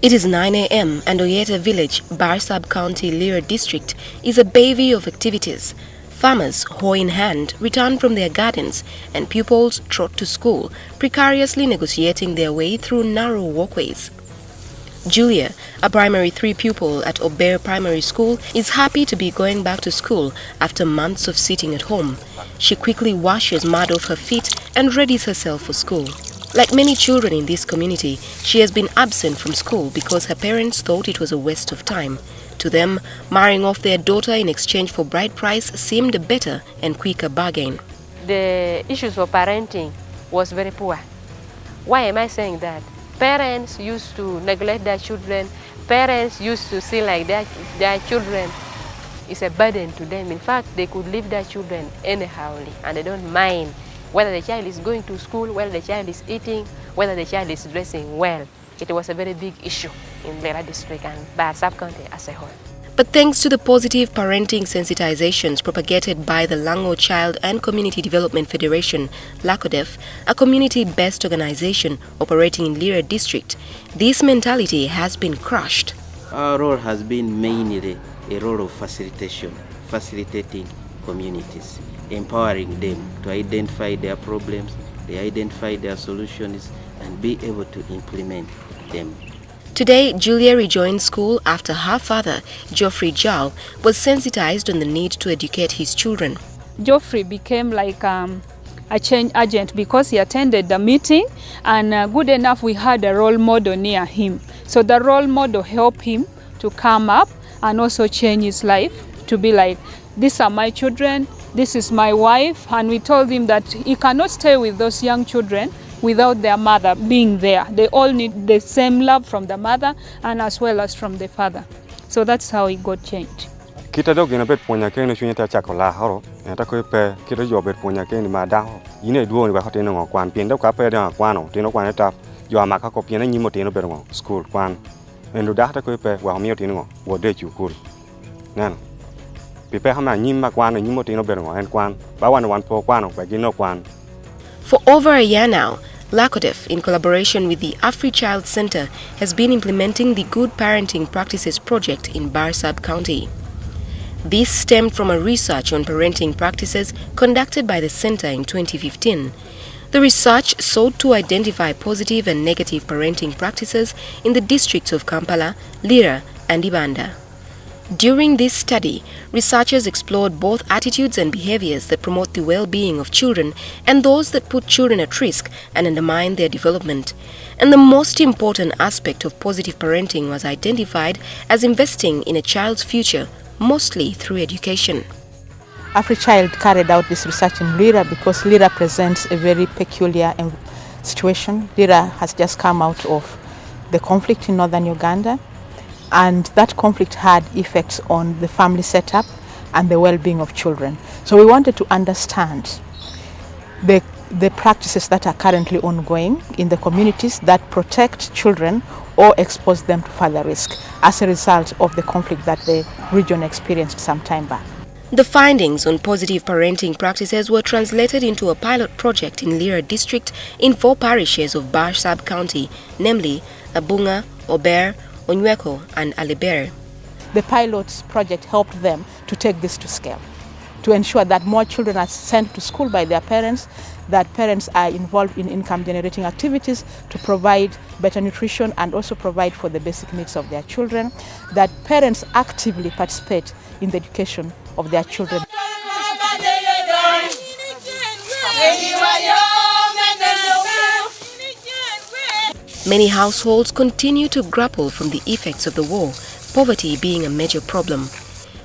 It is 9 a.m. and Oyeta village, Barr Sub County, Lira district is a bevy of activities. Farmers, hoe in hand, return from their gardens and pupils trot to school, precariously negotiating their way through narrow walkways. Julia, a primary 3 pupil at Ober Primary School, is happy to be going back to school after months of sitting at home. She quickly washes mud off her feet and readies herself for school. Like many children in this community, she has been absent from school because her parents thought it was a waste of time. To them, marrying off their daughter in exchange for bride price seemed a better and quicker bargain. The issues for parenting was very poor. Why am I saying that? Parents used to neglect their children. Parents used to see like their children is a burden to them. In fact, they could leave their children anyhow and they don't mind whether the child is going to school, whether the child is eating, whether the child is dressing well. It was a very big issue in Lira district and Barr Sub County as a whole. But thanks to the positive parenting sensitizations propagated by the Lango Child and Community Development Federation, Laccodef, a community-based organization operating in Lira district, this mentality has been crushed. Our role has been mainly a role of facilitating communities, empowering them to identify their problems, they identify their solutions, and be able to implement them. Today, Julia rejoined school after her father, Geoffrey Jal, was sensitized on the need to educate his children. Geoffrey became like a change agent because he attended the meeting, and good enough we had a role model near him. So the role model helped him to come up and also change his life to be like, these are my children, this is my wife, and we told him that he cannot stay with those young children without their mother being there. They all need the same love from the mother and as well as from the father. So that's how he got changed. Kita dog ina bet ponya ke no chunya ta chakola haro ta ko pe kita jo bet ponya ke ni ma da ho ine duo ni ba khote no kwan pin da ka pe da kwan no tino kwan ta jo ma ka ko pin ni mo tino be no school kwan endo da ta ko pe wa mi tino wo de chu kul nan pi pe ha ma ni ma kwan ni mo tino be no en kwan ba wan po kwan no ba gi no kwan. For over a year now, Laccodef, in collaboration with the AfriChild Centre, has been implementing the Good Parenting Practices project in Barr Sub County. This stemmed from a research on parenting practices conducted by the centre in 2015. The research sought to identify positive and negative parenting practices in the districts of Kampala, Lira and Ibanda. During this study, researchers explored both attitudes and behaviors that promote the well-being of children and those that put children at risk and undermine their development. And the most important aspect of positive parenting was identified as investing in a child's future, mostly through education. AfriChild carried out this research in Lira because Lira presents a very peculiar situation. Lira has just come out of the conflict in northern Uganda, and that conflict had effects on the family setup and the well-being of children. So we wanted to understand the practices that are currently ongoing in the communities that protect children or expose them to further risk as a result of the conflict that the region experienced some time back. The findings on positive parenting practices were translated into a pilot project in Lira district in 4 parishes of Barr Sub County, namely Abunga, Ober, Onyweko and Alibere. The pilot project helped them to take this to scale, to ensure that more children are sent to school by their parents, that parents are involved in income-generating activities to provide better nutrition and also provide for the basic needs of their children, that parents actively participate in the education of their children. Many households continue to grapple from the effects of the war, poverty being a major problem.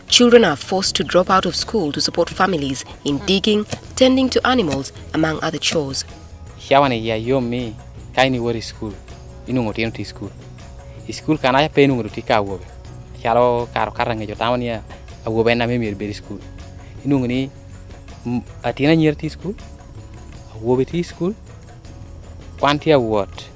Children are forced to drop out of school to support families in digging, tending to animals, among other chores. Yomi, kaini wori school, inungo tienti school. School kana ya penu ngurutika wobe. Chalo karo karanga jotamania awobe na memi be school. Inungo ni atina nyerti school, awobe ti school. Kwantia what?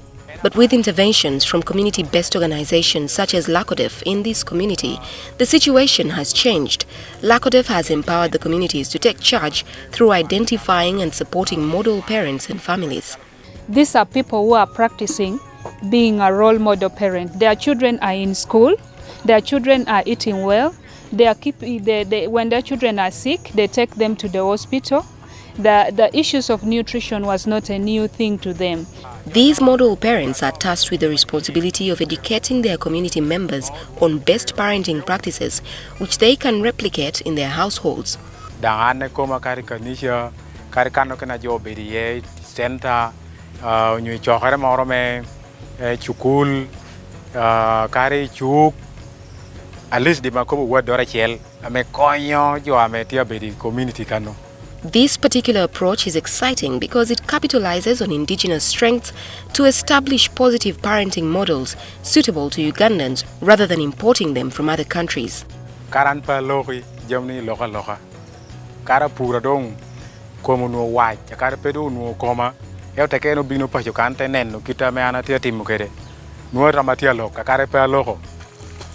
But with interventions from community-based organizations such as Laccodef in this community, the situation has changed. Laccodef has empowered the communities to take charge through identifying and supporting model parents and families. These are people who are practicing being a role model parent. Their children are in school, their children are eating well, when their children are sick, they take them to the hospital. The issues of nutrition was not a new thing to them. These model parents are tasked with the responsibility of educating their community members on best parenting practices, which they can replicate in their households. Center, new chokere morome, chukul, kari chuk, at least the makobo word dorachel, ame konyo jo ame tia bedi community kano. This particular approach is exciting because it capitalizes on indigenous strengths to establish positive parenting models suitable to Ugandans rather than importing them from other countries. Karan pa loki jamni loka. Kara pura dong komo no white, kara pedo no koma. Eu te no bino pa yukante neno kita me anatia timukere. No ramatia loka, kara pa loko.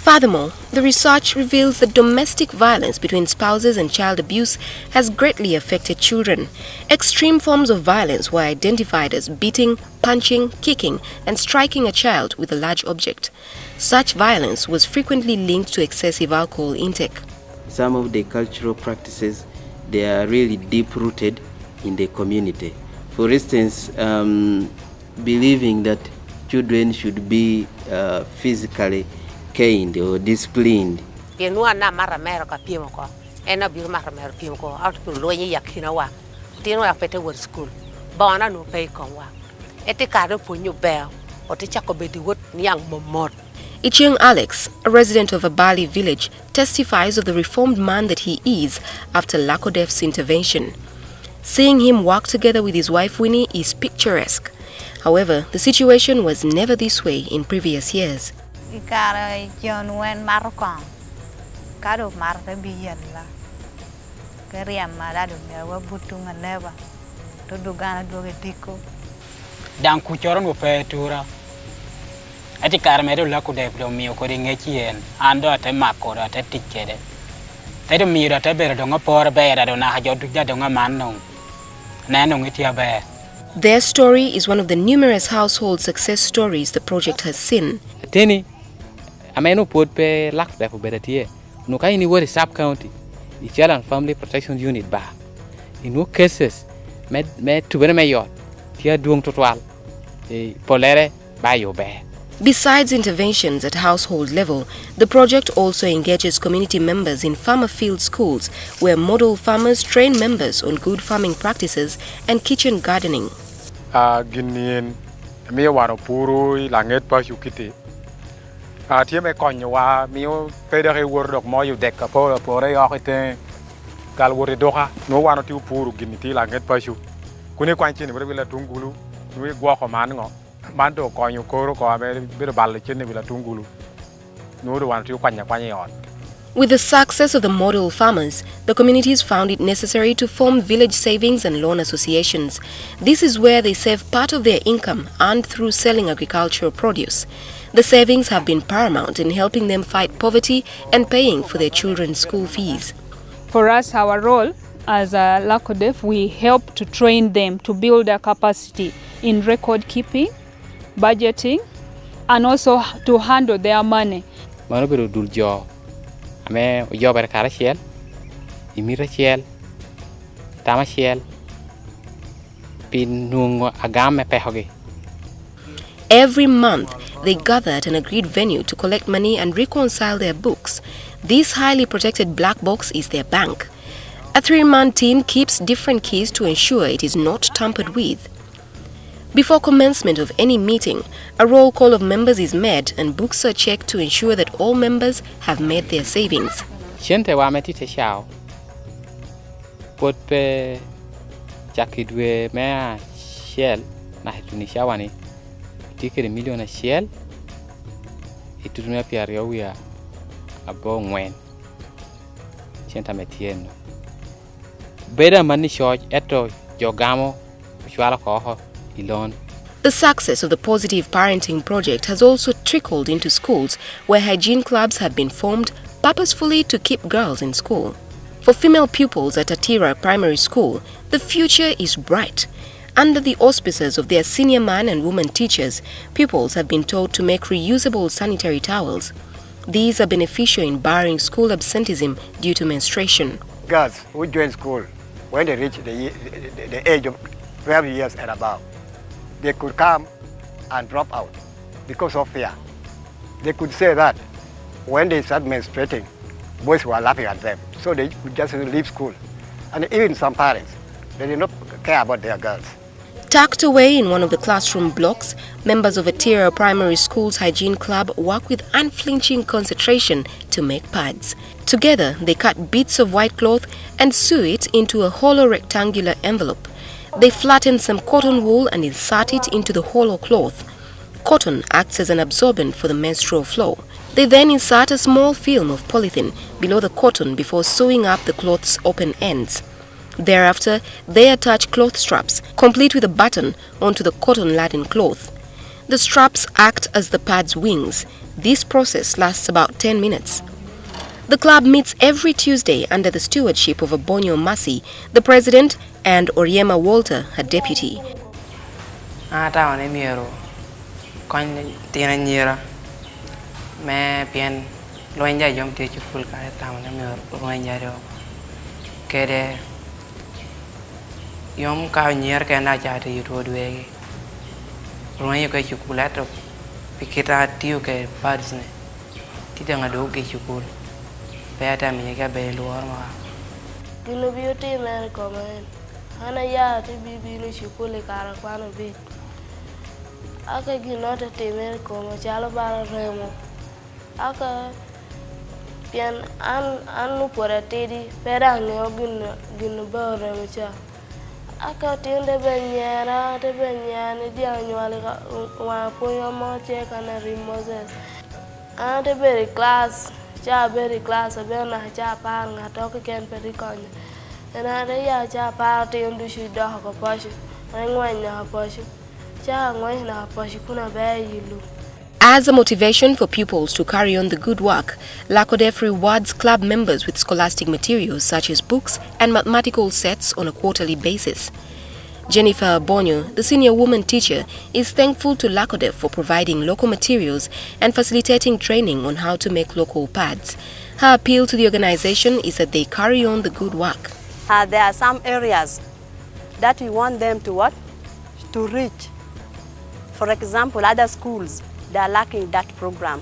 Furthermore, the research reveals that domestic violence between spouses and child abuse has greatly affected children. Extreme forms of violence were identified as beating, punching, kicking, and striking a child with a large object. Such violence was frequently linked to excessive alcohol intake. Some of the cultural practices, they are really deep-rooted in the community. For instance, believing that children should be physically caned or disciplined. Icheng Alex, a resident of a Bali village, testifies of the reformed man that he is after Laccodef's intervention. Seeing him work together with his wife Winnie is picturesque. However, the situation was never this way in previous years. Dan kuchoron wo petura ati karmedo Laccodef do mi ko ringechien ando ate makoro ate tikede tedo mi do ate bero do ngopor bera do na hajo du jado ngamano nano ngitia be. Their story is one of the numerous household success stories the project has seen. Teni ameno pod pe Laccodef beratie no kai ni Barr Sub County the Child and Family Protection Unit ba in no cases me to bere me yot tia duong total e polere ba yo be. Besides interventions at household level, the project also engages community members in farmer field schools where model farmers train members on good farming practices and kitchen gardening. Ginin mi waro puru langet pa yukiti. Tie me konyo wa mi pedere wordok mo yu dek po re yakite kal wori doha no wano ti puru giniti langet pa yu. Kuni kwanchi ni bela tungulu ni gwa ko man ngo. Mando konyo koro ko ame bira balle chene bela tungulu. No do wano ti kwanya yon. With the success of the model farmers, the communities found it necessary to form village savings and loan associations. This is where they save part of their income earned through selling agricultural produce. The savings have been paramount in helping them fight poverty and paying for their children's school fees. For us, our role as a Laccodef, we help to train them to build their capacity in record keeping, budgeting, and also to handle their money. Ame yo ber kara shell imira shell tama shell pinungo agame pehoge. Every month, they gather at an agreed venue to collect money and reconcile their books. This highly protected black box is their bank. A 3-man team keeps different keys to ensure it is not tampered with. Before commencement of any meeting, a roll call of members is made and books are checked to ensure that all members have made their savings. Shente wa metite shao. Pot pe chakidwe mea shell na hitunisha wani. Tikere miliona shell. Itutumia pia riowia abo ngwen. Shenta metieno. Beda mani shoj eto jogamo shwala koho. The success of the positive parenting project has also trickled into schools where hygiene clubs have been formed purposefully to keep girls in school. For female pupils at Atira Primary School, the future is bright. Under the auspices of their senior man and woman teachers, pupils have been taught to make reusable sanitary towels. These are beneficial in barring school absenteeism due to menstruation. Girls who join school, when they reach the age of 12 years and above, they could come and drop out because of fear. They could say that when they start menstruating, boys were laughing at them, so they would just leave school. And even some parents, they did not care about their girls. Tucked away in one of the classroom blocks, members of a Tira Primary School's hygiene club work with unflinching concentration to make pads. Together, they cut bits of white cloth and sew it into a hollow rectangular envelope. They flatten some cotton wool and insert it into the hollow cloth. Cotton acts as an absorbent for the menstrual flow. They then insert a small film of polythene below the cotton before sewing up the cloth's open ends. Thereafter, they attach cloth straps, complete with a button, onto the cotton-laden cloth. The straps act as the pad's wings. This process lasts about 10 minutes. The club meets every Tuesday under the stewardship of Abonyo Masi, the president, and Oriema Walter, her deputy. Yom ka nyer ke na ja de ro dwe ro ye ke chocolate pikita tiu ke pads ne ti danga do ke chukul pe ta mi ke be lo ma gino beauty mer ko men ana ya ti bibi ni chukul kara kwano bit aka gino te mer ko ma chalo bara remo aka pian an pora tedi pera ne gino ba remo cha aka tinde benyera te benyani dia nywale wa poyo mo che kana rimoses ante beri class cha beri class abena cha par nga to ken peri konya ena de ya cha par te ndu shi do ko pashi ngwanya pashi cha ngwanya pashi kuna be yilu. As a motivation for pupils to carry on the good work, Laccodef rewards club members with scholastic materials such as books and mathematical sets on a quarterly basis. Jennifer Abonyo, the senior woman teacher, is thankful to Laccodef for providing local materials and facilitating training on how to make local pads. Her appeal to the organization is that they carry on the good work. There are some areas that we want them to reach. For example, other schools, they are lacking that program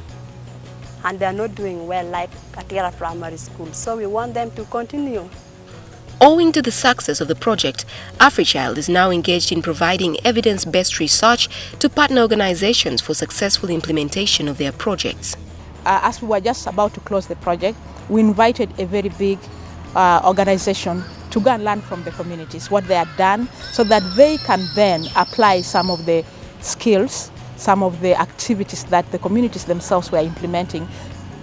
and they are not doing well like Katira Primary School. So we want them to continue. Owing to the success of the project, AfriChild is now engaged in providing evidence-based research to partner organizations for successful implementation of their projects. As we were just about to close the project, we invited a very big organization to go and learn from the communities what they had done so that they can then apply some of the skills, some of the activities that the communities themselves were implementing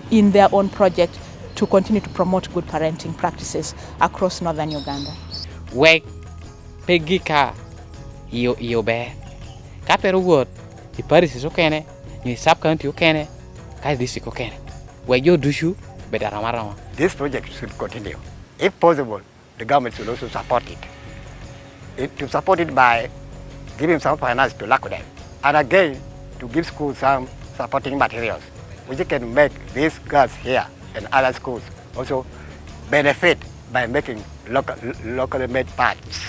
in their own project to continue to promote good parenting practices across northern Uganda. Wek pegika iyo be ka pero word I Paris is okay ni sub county okay ka this is okay we yo dushu be darama. This project should continue. If possible, the government should also support it. To support it by giving some finance to Laccodef, and again to give schools some supporting materials, which can make these girls here and other schools also benefit by making locally made pads.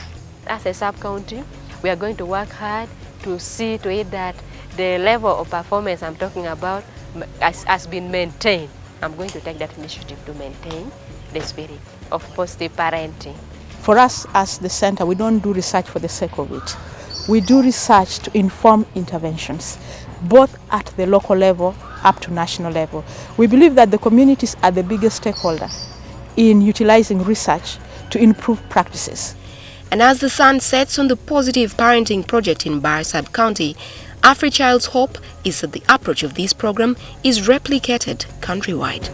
As a sub-county, we are going to work hard to see to it that the level of performance I'm talking about has been maintained. I'm going to take that initiative to maintain the spirit of positive parenting. For us as the center, we don't do research for the sake of it. We do research to inform interventions, both at the local level up to national level. We believe that the communities are the biggest stakeholder in utilizing research to improve practices. And as the sun sets on the positive parenting project in Barr Sub County, AfriChild's hope is that the approach of this program is replicated countrywide.